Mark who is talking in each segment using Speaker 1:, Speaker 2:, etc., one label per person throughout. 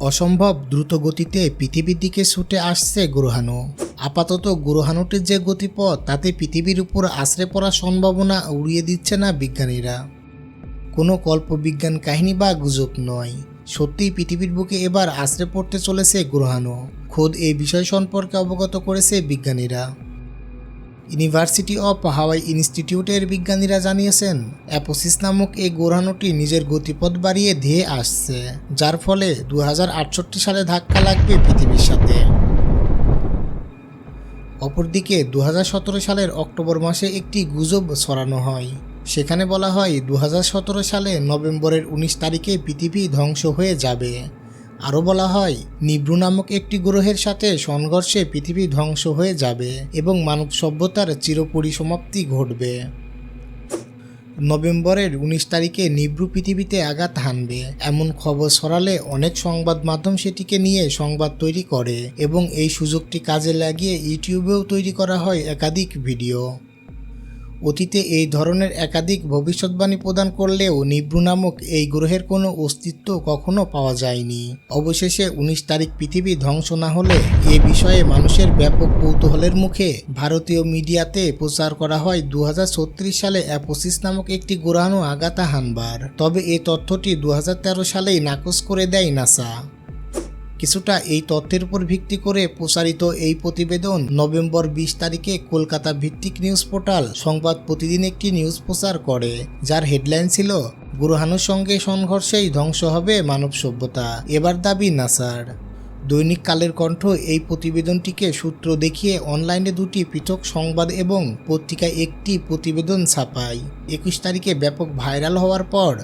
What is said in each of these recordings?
Speaker 1: অসম্ভব দ্রুত গতিতে পৃথিবীর দিকে ছুটে আসছে গ্রহাণু। আপাতত গ্রহাণুটির যে গতিপথ তাতে পৃথিবীর উপর আছড়ে পড়ার সম্ভাবনা উড়িয়ে দিচ্ছে না বিজ্ঞানীরা। কোনো কল্পবিজ্ঞান কাহিনী বা গুজব নয়, সত্যিই পৃথিবীর বুকে এবার আছড়ে পড়তে চলেছে গ্রহাণু। খোদ এই বিষয় সম্পর্কে অবগত করেছে বিজ্ঞানীরা। ইউনিভার্সিটি অফ হাওয়াই ইনস্টিটিউটের বিজ্ঞানীরা জানিয়েছেন, অ্যাপোফিস নামক এই গ্রহাণুটি নিজের গতিপথ বাড়িয়ে ধেয়ে আসছে, যার ফলে 2068 সালে ধাক্কা লাগবে পৃথিবীর সাথে। অপরদিকে 2017 সালের অক্টোবর মাসে একটি গুজব ছড়ানো হয়। সেখানে বলা হয় 2017 সালে নভেম্বরের 19 তারিখে পৃথিবী ধ্বংস হয়ে যাবে। আরও বলা হয় নিব্রু নামক একটি গ্রহের সাথে সংঘর্ষে পৃথিবী ধ্বংস হয়ে যাবে এবং মানব সভ্যতার চিরপরিসমাপ্তি ঘটবে। নভেম্বরের 19 তারিখে নিব্রু পৃথিবীতে আঘাত হানবে এমন খবর ছড়ালে অনেক সংবাদ মাধ্যম সেটিকে নিয়ে সংবাদ তৈরি করে এবং এই সুযোগটি কাজে লাগিয়ে ইউটিউবেও তৈরি করা হয় একাধিক ভিডিও। অতীতে এই ধরনের একাধিক ভবিষ্যৎবাণী প্রদান করলেও নিব্রু নামক এই গ্রহের কোনো অস্তিত্ব কখনো পাওয়া যায়নি। অবশেষে 19 তারিখ পৃথিবী ধ্বংস না হলে এ বিষয়ে মানুষের ব্যাপক কৌতূহলের মুখে ভারতীয় মিডিয়াতে প্রচার করা হয় 2036 সালে অ্যাপোফিস নামক একটি গ্রহাণু আঘাত হানবার। তবে এই তথ্যটি 2013 সালেই নাকচ করে দেয় নাসা। কিছুটা এই তথ্যের উপর ভিত্তি করে প্রচারিত এই প্রতিবেদন নভেম্বর 20 তারিখে কলকাতা ভিত্তিক নিউজ পোর্টাল সংবাদ প্রতিদিন একটি নিউজ প্রচার করে, যার হেডলাইন ছিল গ্রহাণুর সঙ্গে সংঘর্ষেই ধ্বংস হবে মানব সভ্যতা, এবার দাবি নাসার। দৈনিক কালের কণ্ঠ এই প্রতিবেদনটিকে সূত্র দেখিয়ে অনলাইনে দুটি পৃথক সংবাদ এবং পত্রিকায় একটি প্রতিবেদন ছাপায়। 21 তারিখে ব্যাপক ভাইরাল হওয়ার পর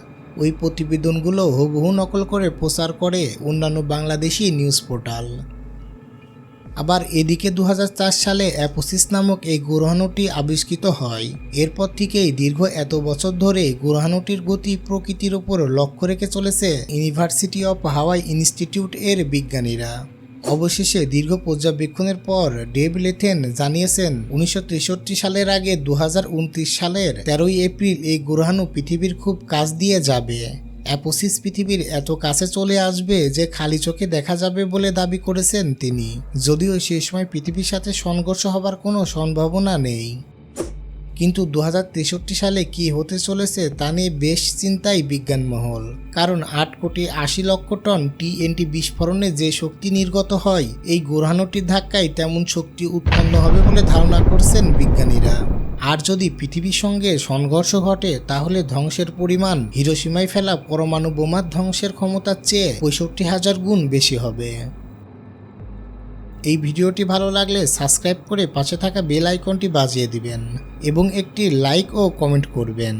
Speaker 1: ওই প্রতিবেদনগুলো হুবহু নকল করে প্রচার করে অন্যান্য বাংলাদেশি নিউজ পোর্টাল। আবার এদিকে 2004 সালে অ্যাপোফিস নামক এই গ্রহাণুটি আবিষ্কৃত হয়। এরপর থেকেই দীর্ঘ এত বছর ধরে গ্রহাণুটির গতি প্রকৃতির ওপর লক্ষ্য রেখে চলেছে ইউনিভার্সিটি অফ হাওয়াই ইনস্টিটিউট এর বিজ্ঞানীরা। অবশেষে দীর্ঘ পর্যবেক্ষণের পর ডেভ লেথেন জানিয়েছেন 1963 সালের আগে 2029 সালের 13 এপ্রিল এই গ্রহাণু পৃথিবীর খুব কাছ দিয়ে যাবে। অ্যাপোফিস পৃথিবীর এত কাছে চলে আসবে যে খালি চোখে দেখা যাবে বলে দাবি করেছেন তিনি, যদিও সেই সময় পৃথিবীর সাথে সংঘর্ষ হবার কোনো সম্ভাবনা নেই। কিন্তু 2063 সালে কি হতে চলেছে তা নিয়ে বেশ চিন্তায় বিজ্ঞান মহল। কারণ 8 কোটি 80 লক্ষ টন TNT বিস্ফোরণে যে শক্তি নির্গত হয়, এই গ্রহাণুটির ধাক্কায় তেমন শক্তি উৎপন্ন হবে বলে ধারণা করছেন বিজ্ঞানীরা। আর যদি পৃথিবীর সঙ্গে সংঘর্ষ ঘটে তাহলে ধ্বংসের পরিমাণ হিরোশিমায় ফেলা পরমাণু বোমার ধ্বংসের ক্ষমতার চেয়ে 65,000 গুণ বেশি হবে। এই ভিডিওটি ভালো লাগলে সাবস্ক্রাইব করে পাশে থাকা বেল আইকনটি বাজিয়ে দিবেন এবং একটি লাইক ও কমেন্ট করবেন।